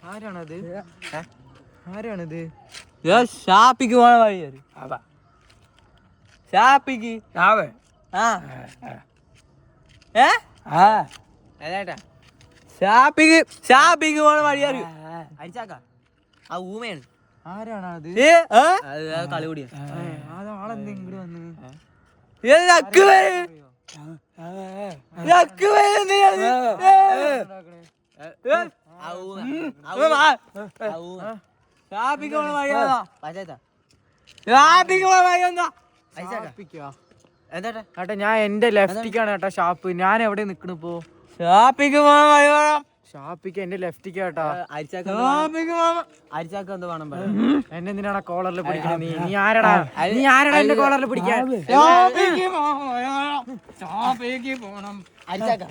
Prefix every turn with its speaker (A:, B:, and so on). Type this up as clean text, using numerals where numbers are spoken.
A: ആരാണത്? ആരാണിത്?
B: ഷാപ്പിക്ക് പോണ വഴി ഷാപ്പിക്ക് ഷാപ്പിക്ക് പോണ വഴി അരിച്ചാക്ക ആ ഊമയാണ്.
A: ആരാണത്?
B: കളി കൂടിയ
A: ആളെന്താ ഇങ്ങോട്ട് വന്ന്? ഏട്ടാ ഞാൻ എന്റെ ലെഫ്റ്റിക്കാണ് കേട്ടാ ഷാപ്പ്. ഞാൻ എവിടെ നിക്കണിപ്പോ? ഷാപ്പിക്ക് എന്റെ ലെഫ്റ്റിക്ക് കേട്ടാ.
B: അരിച്ചാക്ക എന്താ വേണം
A: എന്നെ എന്തിനാണ് കോളറിൽ പിടിക്കണത്? നീ ആരടാ എന്റെ കോളറിൽ പിടിക്കാൻ?
B: അരിച്ചാക്ക